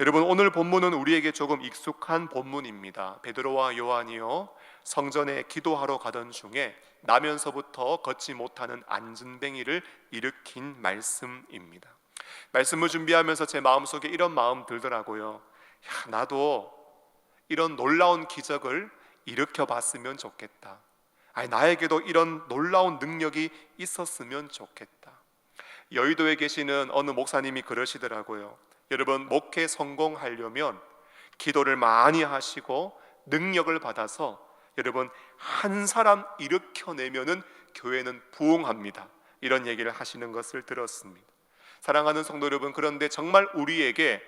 여러분, 오늘 본문은 우리에게 조금 익숙한 본문입니다. 베드로와 요한이요 성전에 기도하러 가던 중에 나면서부터 걷지 못하는 안진뱅이를 일으킨 말씀입니다. 말씀을 준비하면서 제 마음속에 이런 마음 들더라고요. 나도 이런 놀라운 기적을 일으켜 봤으면 좋겠다. 나에게도 이런 놀라운 능력이 있었으면 좋겠다. 여의도에 계시는 어느 목사님이 그러시더라고요. 여러분, 목회 성공하려면 기도를 많이 하시고 능력을 받아서 여러분 한 사람 일으켜내면은 교회는 부흥합니다. 이런 얘기를 하시는 것을 들었습니다. 사랑하는 성도 여러분, 그런데 정말 우리에게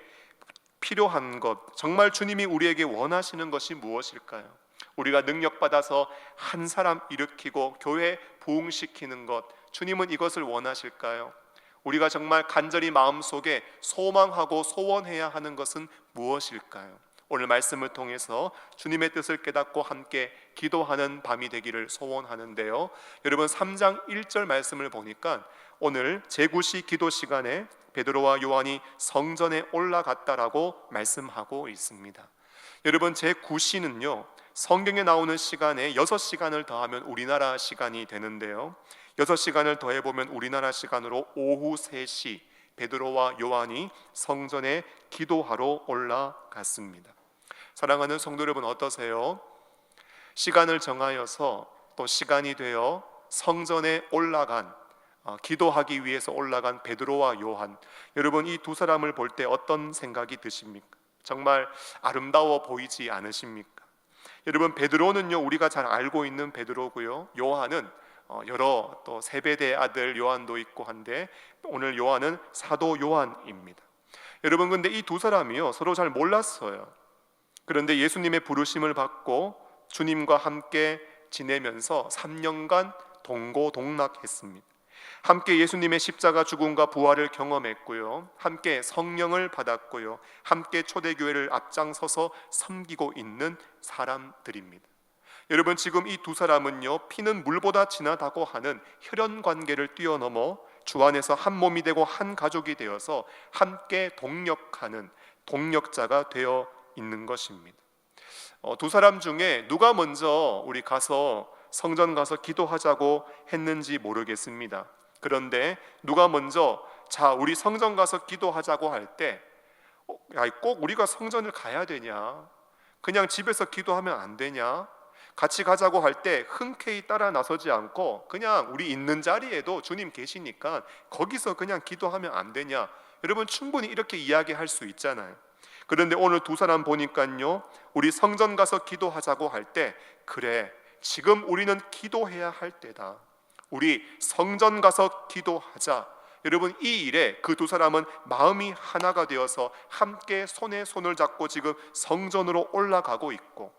필요한 것, 정말 주님이 우리에게 원하시는 것이 무엇일까요? 우리가 능력 받아서 한 사람 일으키고 교회 부흥시키는 것, 주님은 이것을 원하실까요? 우리가 정말 간절히 마음속에 소망하고 소원해야 하는 것은 무엇일까요? 오늘 말씀을 통해서 주님의 뜻을 깨닫고 함께 기도하는 밤이 되기를 소원하는데요, 여러분 3장 1절 말씀을 보니까 오늘 제9시 기도 시간에 베드로와 요한이 성전에 올라갔다라고 말씀하고 있습니다. 여러분, 제9시는요 성경에 나오는 시간에 6시간을 더하면 우리나라 시간이 되는데요, 6시간을 더해보면 우리나라 시간으로 오후 3시 베드로와 요한이 성전에 기도하러 올라갔습니다. 사랑하는 성도 여러분, 어떠세요? 시간을 정하여서 또 시간이 되어 성전에 올라간, 기도하기 위해서 올라간 베드로와 요한, 여러분 이 두 사람을 볼 때 어떤 생각이 드십니까? 정말 아름다워 보이지 않으십니까? 여러분, 베드로는요 우리가 잘 알고 있는 베드로고요, 요한은 여러 또 세베대 아들 요한도 있고 한데 오늘 요한은 사도 요한입니다. 여러분, 근데 이 두 사람이요 서로 잘 몰랐어요. 그런데 예수님의 부르심을 받고 주님과 함께 지내면서 3년간 동고동락했습니다. 함께 예수님의 십자가 죽음과 부활을 경험했고요, 함께 성령을 받았고요, 함께 초대교회를 앞장서서 섬기고 있는 사람들입니다. 여러분, 지금 이 두 사람은요 피는 물보다 진하다고 하는 혈연 관계를 뛰어넘어 주 안에서 한 몸이 되고 한 가족이 되어서 함께 동력하는 동력자가 되어 있는 것입니다. 두 사람 중에 누가 먼저 우리 가서 성전 가서 기도하자고 했는지 모르겠습니다. 그런데 누가 먼저 자 우리 성전 가서 기도하자고 할 때 꼭 우리가 성전을 가야 되냐, 그냥 집에서 기도하면 안 되냐, 같이 가자고 할 때 흔쾌히 따라 나서지 않고 그냥 우리 있는 자리에도 주님 계시니까 거기서 그냥 기도하면 안 되냐, 여러분 충분히 이렇게 이야기할 수 있잖아요. 그런데 오늘 두 사람 보니까요 우리 성전 가서 기도하자고 할 때 그래 지금 우리는 기도해야 할 때다, 우리 성전 가서 기도하자. 여러분, 이 일에 그 두 사람은 마음이 하나가 되어서 함께 손에 손을 잡고 지금 성전으로 올라가고 있고,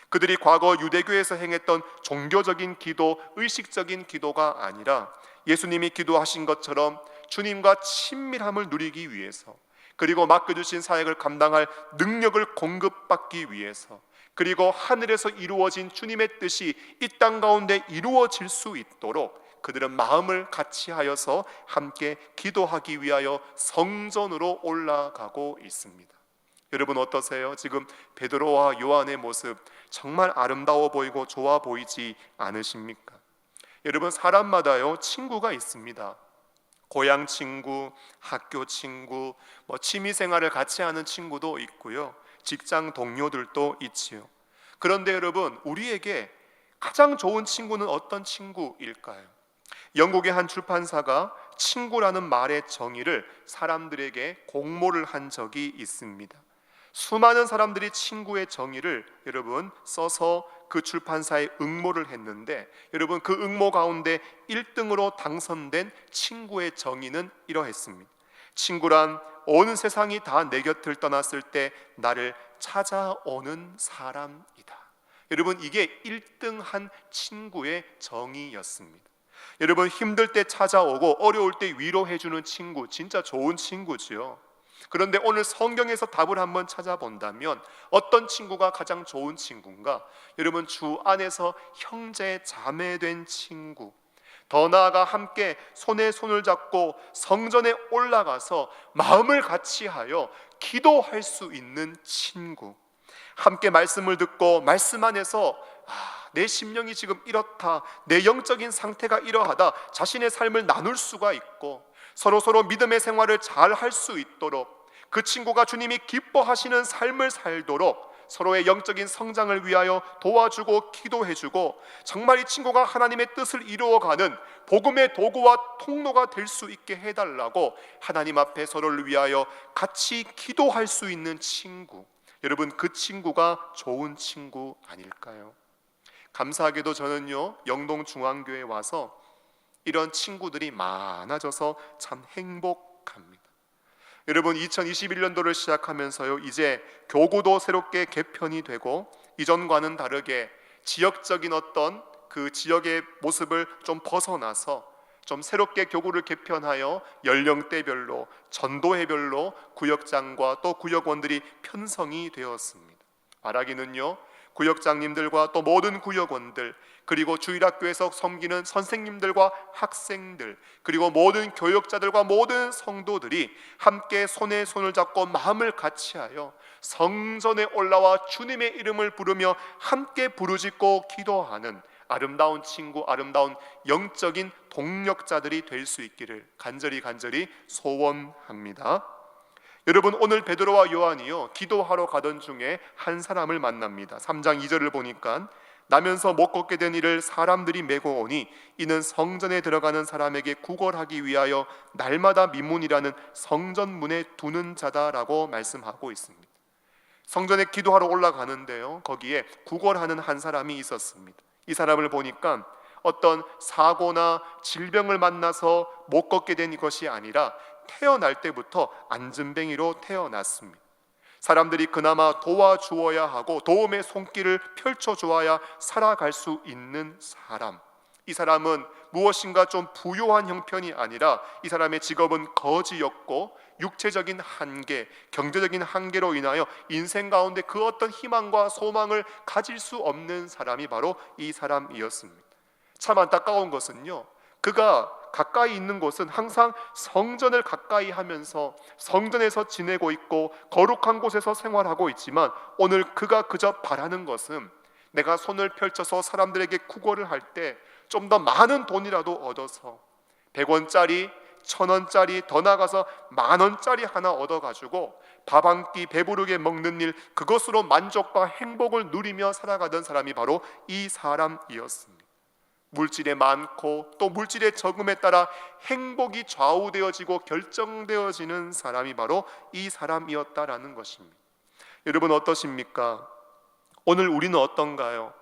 그들이 과거 유대교에서 행했던 종교적인 기도, 의식적인 기도가 아니라 예수님이 기도하신 것처럼 주님과 친밀함을 누리기 위해서, 그리고 맡겨주신 사역을 감당할 능력을 공급받기 위해서, 그리고 하늘에서 이루어진 주님의 뜻이 이 땅 가운데 이루어질 수 있도록 그들은 마음을 같이 하여서 함께 기도하기 위하여 성전으로 올라가고 있습니다. 여러분 어떠세요? 지금 베드로와 요한의 모습 정말 아름다워 보이고 좋아 보이지 않으십니까? 여러분, 사람마다요 친구가 있습니다. 고향 친구, 학교 친구, 취미 생활을 같이 하는 친구도 있고요, 직장 동료들도 있지요. 그런데 여러분, 우리에게 가장 좋은 친구는 어떤 친구일까요? 영국의 한 출판사가 친구라는 말의 정의를 사람들에게 공모를 한 적이 있습니다. 수많은 사람들이 친구의 정의를 여러분 써서 그 출판사에 응모를 했는데, 여러분 그 응모 가운데 1등으로 당선된 친구의 정의는 이러했습니다. 친구란 온 세상이 다 내 곁을 떠났을 때 나를 찾아오는 사람이다. 여러분, 이게 1등한 친구의 정의였습니다. 여러분, 힘들 때 찾아오고 어려울 때 위로해주는 친구, 진짜 좋은 친구지요. 그런데 오늘 성경에서 답을 한번 찾아본다면 어떤 친구가 가장 좋은 친구인가? 여러분, 주 안에서 형제 자매된 친구, 더 나아가 함께 손에 손을 잡고 성전에 올라가서 마음을 같이하여 기도할 수 있는 친구, 함께 말씀을 듣고 말씀 안에서 내 심령이 지금 이렇다, 내 영적인 상태가 이러하다, 자신의 삶을 나눌 수가 있고 서로 믿음의 생활을 잘 할 수 있도록, 그 친구가 주님이 기뻐하시는 삶을 살도록 서로의 영적인 성장을 위하여 도와주고 기도해주고, 정말 이 친구가 하나님의 뜻을 이루어가는 복음의 도구와 통로가 될 수 있게 해달라고 하나님 앞에 서로를 위하여 같이 기도할 수 있는 친구, 여러분, 그 친구가 좋은 친구 아닐까요? 감사하게도 저는요, 영동중앙교회에 와서 이런 친구들이 많아져서 참 행복합니다. 여러분, 2021년도를 시작하면서요, 이제 교구도 새롭게 개편이 되고 이전과는 다르게 지역적인 어떤 그 지역의 모습을 좀 벗어나서 좀 새롭게 교구를 개편하여 연령대별로, 전도회별로 구역장과 또 구역원들이 편성이 되었습니다. 말하기는요, 구역장님들과 또 모든 구역원들, 그리고 주일학교에서 섬기는 선생님들과 학생들, 그리고 모든 교역자들과 모든 성도들이 함께 손에 손을 잡고 마음을 같이하여 성전에 올라와 주님의 이름을 부르며 함께 부르짖고 기도하는 아름다운 친구, 아름다운 영적인 동력자들이 될 수 있기를 간절히 소원합니다. 여러분, 오늘 베드로와 요한이요, 기도하러 가던 중에 한 사람을 만납니다. 3장 2절을 보니까 나면서 못 걷게 된 이를 사람들이 메고 오니 이는 성전에 들어가는 사람에게 구걸하기 위하여 날마다 미문이라는 성전문에 두는 자다라고 말씀하고 있습니다. 성전에 기도하러 올라가는데요, 거기에 구걸하는 한 사람이 있었습니다. 이 사람을 보니까 어떤 사고나 질병을 만나서 못 걷게 된 것이 아니라 태어날 때부터 안진뱅이로 태어났습니다. 사람들이 그나마 도와주어야 하고 도움의 손길을 펼쳐주어야 살아갈 수 있는 사람, 이 사람은 무엇인가 좀 부유한 형편이 아니라 이 사람의 직업은 거지였고 육체적인 한계, 경제적인 한계로 인하여 인생 가운데 그 어떤 희망과 소망을 가질 수 없는 사람이 바로 이 사람이었습니다. 참 안타까운 것은요, 그가 가까이 있는 곳은 항상 성전을 가까이 하면서 성전에서 지내고 있고 거룩한 곳에서 생활하고 있지만, 오늘 그가 그저 바라는 것은 내가 손을 펼쳐서 사람들에게 구걸을 할 때 좀 더 많은 돈이라도 얻어서 100원짜리, 1000원짜리, 더 나가서 10,000원짜리 하나 얻어가지고 밥 한 끼 배부르게 먹는 일, 그것으로 만족과 행복을 누리며 살아가던 사람이 바로 이 사람이었습니다. 물질에 많고 또 물질의 적음에 따라 행복이 좌우되어지고 결정되어지는 사람이 바로 이 사람이었다라는 것입니다. 여러분, 어떠십니까? 오늘 우리는 어떤가요?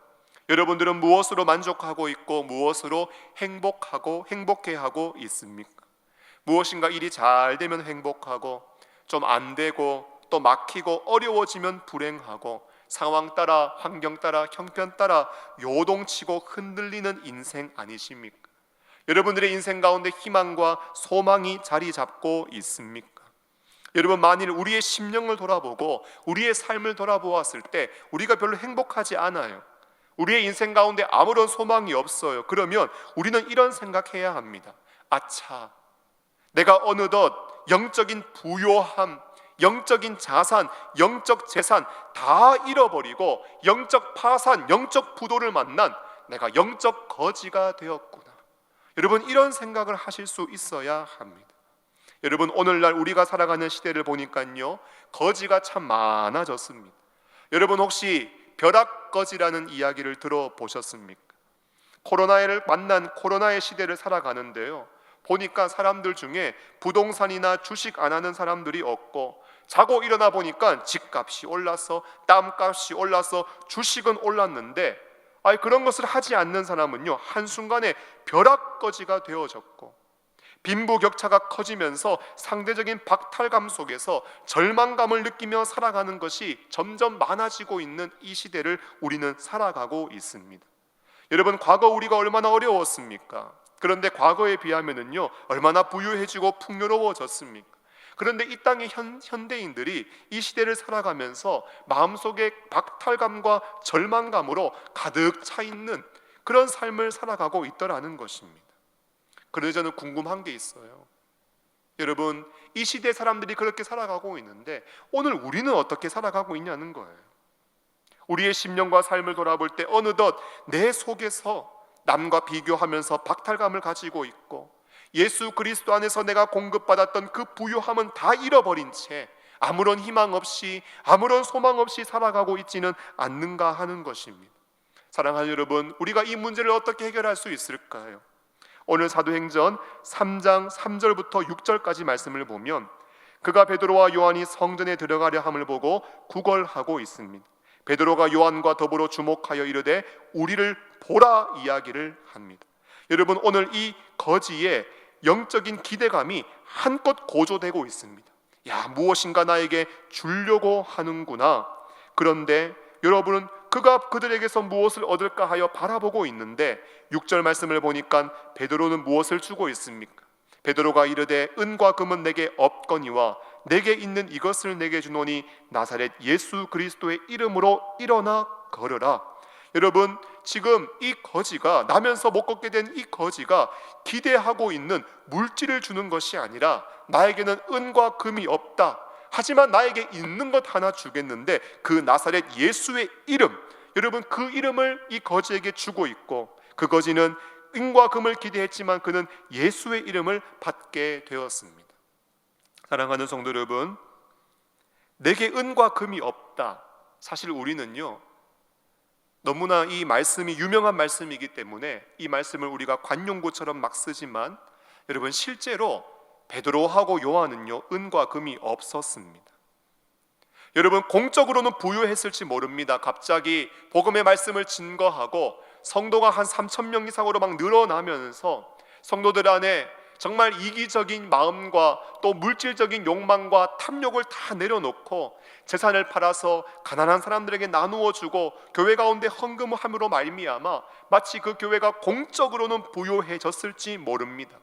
여러분들은 무엇으로 만족하고 있고 무엇으로 행복해하고 있습니까? 무엇인가 일이 잘 되면 행복하고, 좀 안 되고 또 막히고 어려워지면 불행하고, 상황 따라, 환경 따라, 형편 따라 요동치고 흔들리는 인생 아니십니까? 여러분들의 인생 가운데 희망과 소망이 자리 잡고 있습니까? 여러분, 만일 우리의 심령을 돌아보고 우리의 삶을 돌아보았을 때 우리가 별로 행복하지 않아요. 우리의 인생 가운데 아무런 소망이 없어요. 그러면 우리는 이런 생각해야 합니다. 아차, 내가 어느덧 영적인 부요함, 영적인 자산, 영적 재산 다 잃어버리고 영적 파산, 영적 부도를 만난 내가 영적 거지가 되었구나. 여러분, 이런 생각을 하실 수 있어야 합니다. 여러분, 오늘날 우리가 살아가는 시대를 보니까요, 거지가 참 많아졌습니다. 여러분, 혹시 벼락거지라는 이야기를 들어보셨습니까? 코로나를 만난 코로나의 시대를 살아가는데요, 보니까 사람들 중에 부동산이나 주식 안 하는 사람들이 없고, 자고 일어나 보니까 집값이 올라서 땅값이 올라서 주식은 올랐는데, 그런 것을 하지 않는 사람은요, 한순간에 벼락거지가 되어졌고, 빈부격차가 커지면서 상대적인 박탈감 속에서 절망감을 느끼며 살아가는 것이 점점 많아지고 있는 이 시대를 우리는 살아가고 있습니다. 여러분, 과거 우리가 얼마나 어려웠습니까? 그런데 과거에 비하면은요, 얼마나 부유해지고 풍요로워졌습니까? 그런데 이 땅의 현대인들이 이 시대를 살아가면서 마음속에 박탈감과 절망감으로 가득 차 있는 그런 삶을 살아가고 있더라는 것입니다. 그런데 저는 궁금한 게 있어요. 여러분, 이 시대 사람들이 그렇게 살아가고 있는데 오늘 우리는 어떻게 살아가고 있냐는 거예요. 우리의 심령과 삶을 돌아볼 때 어느덧 내 속에서 남과 비교하면서 박탈감을 가지고 있고, 예수 그리스도 안에서 내가 공급받았던 그 부유함은 다 잃어버린 채 아무런 희망 없이, 아무런 소망 없이 살아가고 있지는 않는가 하는 것입니다. 사랑하는 여러분, 우리가 이 문제를 어떻게 해결할 수 있을까요? 오늘 사도행전 3장 3절부터 6절까지 말씀을 보면, 그가 베드로와 요한이 성전에 들어가려 함을 보고 구걸하고 있습니다. 베드로가 요한과 더불어 주목하여 이르되 우리를 보라 이야기를 합니다. 여러분, 오늘 이 거지의 영적인 기대감이 한껏 고조되고 있습니다. 야, 무엇인가 나에게 주려고 하는구나. 그런데 여러분은 그가 그들에게서 무엇을 얻을까 하여 바라보고 있는데 6절 말씀을 보니까 베드로는 무엇을 주고 있습니까? 베드로가 이르되 은과 금은 내게 없거니와 내게 있는 이것을 내게 주노니 나사렛 예수 그리스도의 이름으로 일어나 걸으라. 여러분, 지금 이 거지가, 나면서 못 걷게 된 이 거지가 기대하고 있는 물질을 주는 것이 아니라, 나에게는 은과 금이 없다, 하지만 나에게 있는 것 하나 주겠는데 그 나사렛 예수의 이름, 여러분, 그 이름을 이 거지에게 주고 있고, 그 거지는 은과 금을 기대했지만 그는 예수의 이름을 받게 되었습니다. 사랑하는 성도 여러분, 내게 은과 금이 없다. 사실 우리는요, 너무나 이 말씀이 유명한 말씀이기 때문에 이 말씀을 우리가 관용구처럼 막 쓰지만, 여러분, 실제로 베드로하고 요한은요, 은과 금이 없었습니다. 여러분, 공적으로는 부유했을지 모릅니다. 갑자기 복음의 말씀을 증거하고 성도가 한 3,000명 이상으로 막 늘어나면서 성도들 안에 정말 이기적인 마음과 또 물질적인 욕망과 탐욕을 다 내려놓고 재산을 팔아서 가난한 사람들에게 나누어 주고 교회 가운데 헌금함으로 말미암아 마치 그 교회가 공적으로는 부유해졌을지 모릅니다.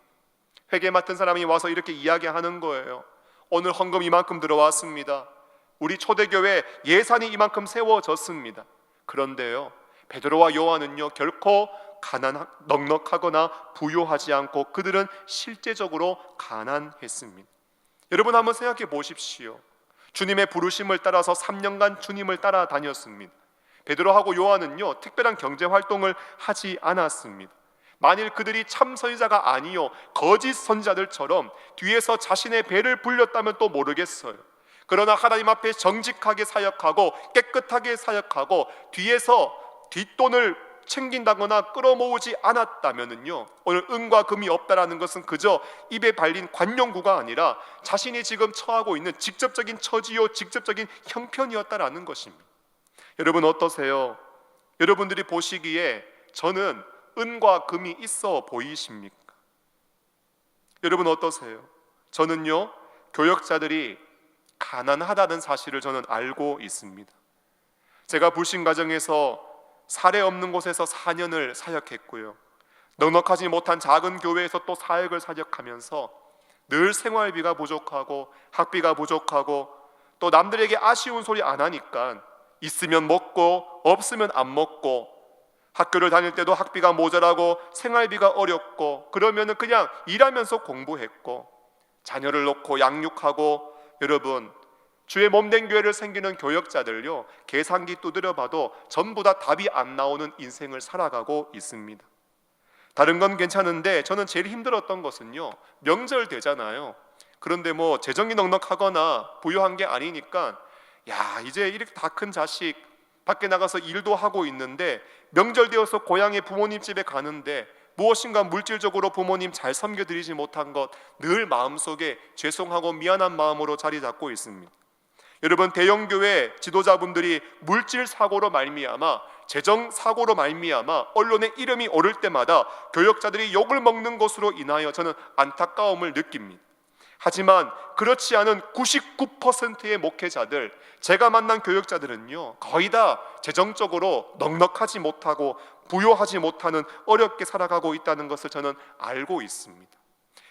회계 맡은 사람이 와서 이렇게 이야기하는 거예요. 오늘 헌금 이만큼 들어왔습니다. 우리 초대교회 예산이 이만큼 세워졌습니다. 그런데요, 베드로와 요한은요, 결코 넉넉하거나 부유하지 않고 그들은 실제적으로 가난했습니다. 여러분, 한번 생각해 보십시오. 주님의 부르심을 따라서 3년간 주님을 따라다녔습니다. 베드로하고 요한은요, 특별한 경제 활동을 하지 않았습니다. 만일 그들이 참 선지자가 아니요 거짓 선지자들처럼 뒤에서 자신의 배를 불렸다면 또 모르겠어요. 그러나 하나님 앞에 정직하게 사역하고 깨끗하게 사역하고 뒤에서 뒷돈을 챙긴다거나 끌어모으지 않았다면요, 오늘 은과 금이 없다라는 것은 그저 입에 발린 관용구가 아니라 자신이 지금 처하고 있는 직접적인 처지요, 직접적인 형편이었다라는 것입니다. 여러분, 어떠세요? 여러분들이 보시기에 저는 은과 금이 있어 보이십니까? 여러분, 어떠세요? 저는요, 교역자들이 가난하다는 사실을 저는 알고 있습니다. 제가 불신 가정에서 사례 없는 곳에서 4년을 사역했고요, 넉넉하지 못한 작은 교회에서 또 사역을 사역하면서 늘 생활비가 부족하고 학비가 부족하고 또 남들에게 아쉬운 소리 안 하니까 있으면 먹고 없으면 안 먹고, 학교를 다닐 때도 학비가 모자라고 생활비가 어렵고 그러면은 그냥 일하면서 공부했고, 자녀를 놓고 양육하고, 여러분, 주의 몸된 교회를 섬기는 교역자들요, 계산기 두드려봐도 전부 다 답이 안 나오는 인생을 살아가고 있습니다. 다른 건 괜찮은데 저는 제일 힘들었던 것은요, 명절 되잖아요. 그런데 뭐 재정이 넉넉하거나 부유한 게 아니니까, 야, 이제 이렇게 다 큰 자식 밖에 나가서 일도 하고 있는데 명절 되어서 고향에 부모님 집에 가는데 무엇인가 물질적으로 부모님 잘 섬겨드리지 못한 것, 늘 마음속에 죄송하고 미안한 마음으로 자리 잡고 있습니다. 여러분, 대형교회 지도자분들이 물질 사고로 말미암아, 재정 사고로 말미암아 언론에 이름이 오를 때마다 교역자들이 욕을 먹는 것으로 인하여 저는 안타까움을 느낍니다. 하지만 그렇지 않은 99%의 목회자들, 제가 만난 교역자들은요, 거의 다 재정적으로 넉넉하지 못하고 부유하지 못하는, 어렵게 살아가고 있다는 것을 저는 알고 있습니다.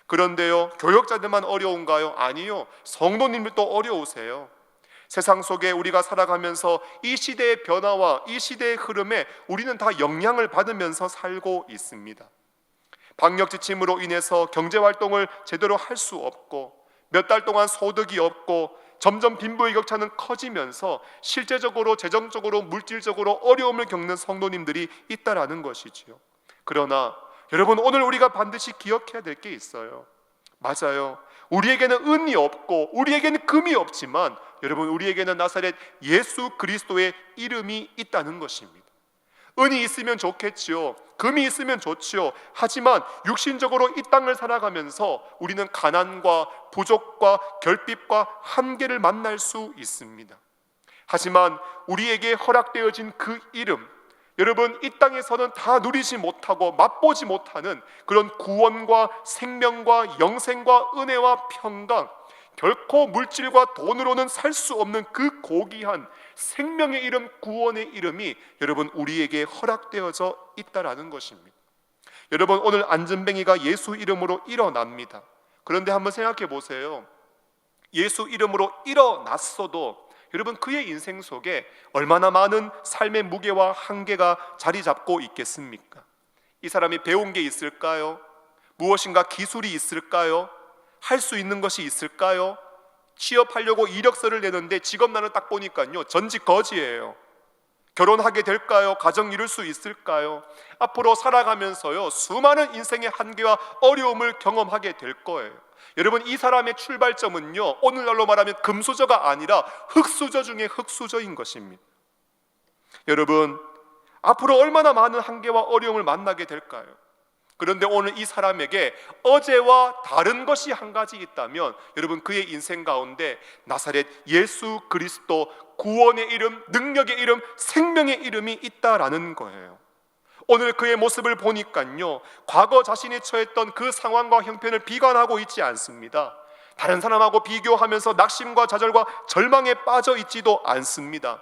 그런데요, 교역자들만 어려운가요? 아니요, 성도님들도 어려우세요. 세상 속에 우리가 살아가면서 이 시대의 변화와 이 시대의 흐름에 우리는 다 영향을 받으면서 살고 있습니다. 방역 지침으로 인해서 경제 활동을 제대로 할 수 없고 몇 달 동안 소득이 없고 점점 빈부의 격차는 커지면서 실제적으로 재정적으로 물질적으로 어려움을 겪는 성도님들이 있다라는 것이지요. 그러나 여러분, 오늘 우리가 반드시 기억해야 될 게 있어요. 맞아요. 우리에게는 은이 없고 우리에게는 금이 없지만 여러분, 우리에게는 나사렛 예수 그리스도의 이름이 있다는 것입니다. 은이 있으면 좋겠지요. 금이 있으면 좋지요. 하지만 육신적으로 이 땅을 살아가면서 우리는 가난과 부족과 결핍과 한계를 만날 수 있습니다. 하지만 우리에게 허락되어진 그 이름, 여러분, 이 땅에서는 다 누리지 못하고 맛보지 못하는 그런 구원과 생명과 영생과 은혜와 평강, 결코 물질과 돈으로는 살 수 없는 그 고귀한 생명의 이름, 구원의 이름이 여러분 우리에게 허락되어져 있다라는 것입니다. 여러분, 오늘 안전뱅이가 예수 이름으로 일어납니다. 그런데 한번 생각해 보세요. 예수 이름으로 일어났어도 여러분, 그의 인생 속에 얼마나 많은 삶의 무게와 한계가 자리 잡고 있겠습니까? 이 사람이 배운 게 있을까요? 무엇인가 기술이 있을까요? 할 수 있는 것이 있을까요? 취업하려고 이력서를 내는데 직업란을 딱 보니까요, 전직 거지예요. 결혼하게 될까요? 가정 이룰 수 있을까요? 앞으로 살아가면서요, 수많은 인생의 한계와 어려움을 경험하게 될 거예요. 여러분, 이 사람의 출발점은요, 오늘날로 말하면 금수저가 아니라 흙수저 중에 흙수저인 것입니다. 여러분, 앞으로 얼마나 많은 한계와 어려움을 만나게 될까요? 그런데 오늘 이 사람에게 어제와 다른 것이 한 가지 있다면 여러분, 그의 인생 가운데 나사렛 예수 그리스도, 구원의 이름, 능력의 이름, 생명의 이름이 있다라는 거예요. 오늘 그의 모습을 보니까요, 과거 자신이 처했던 그 상황과 형편을 비관하고 있지 않습니다. 다른 사람하고 비교하면서 낙심과 좌절과 절망에 빠져 있지도 않습니다.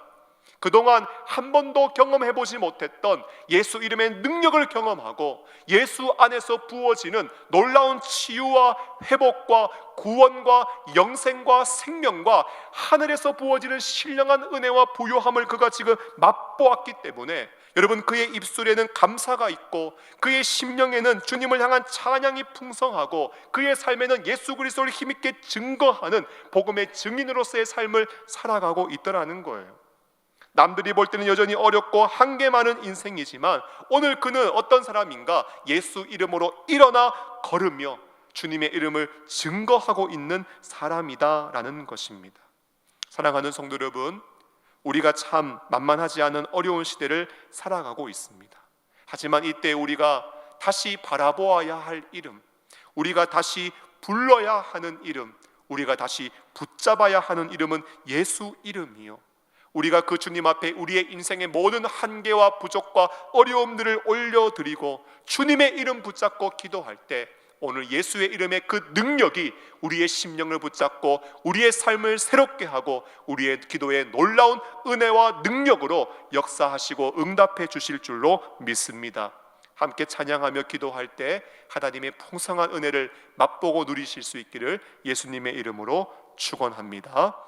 그동안 한 번도 경험해보지 못했던 예수 이름의 능력을 경험하고 예수 안에서 부어지는 놀라운 치유와 회복과 구원과 영생과 생명과 하늘에서 부어지는 신령한 은혜와 부요함을 그가 지금 맛보았기 때문에 여러분, 그의 입술에는 감사가 있고 그의 심령에는 주님을 향한 찬양이 풍성하고 그의 삶에는 예수 그리스도를 힘있게 증거하는 복음의 증인으로서의 삶을 살아가고 있더라는 거예요. 남들이 볼 때는 여전히 어렵고 한계 많은 인생이지만 오늘 그는 어떤 사람인가? 예수 이름으로 일어나 걸으며 주님의 이름을 증거하고 있는 사람이다라는 것입니다. 사랑하는 성도 여러분, 우리가 참 만만하지 않은 어려운 시대를 살아가고 있습니다. 하지만 이때 우리가 다시 바라보아야 할 이름, 우리가 다시 불러야 하는 이름, 우리가 다시 붙잡아야 하는 이름은 예수 이름이요, 우리가 그 주님 앞에 우리의 인생의 모든 한계와 부족과 어려움들을 올려드리고 주님의 이름 붙잡고 기도할 때 오늘 예수의 이름의 그 능력이 우리의 심령을 붙잡고 우리의 삶을 새롭게 하고 우리의 기도에 놀라운 은혜와 능력으로 역사하시고 응답해 주실 줄로 믿습니다. 함께 찬양하며 기도할 때 하나님의 풍성한 은혜를 맛보고 누리실 수 있기를 예수님의 이름으로 축원합니다.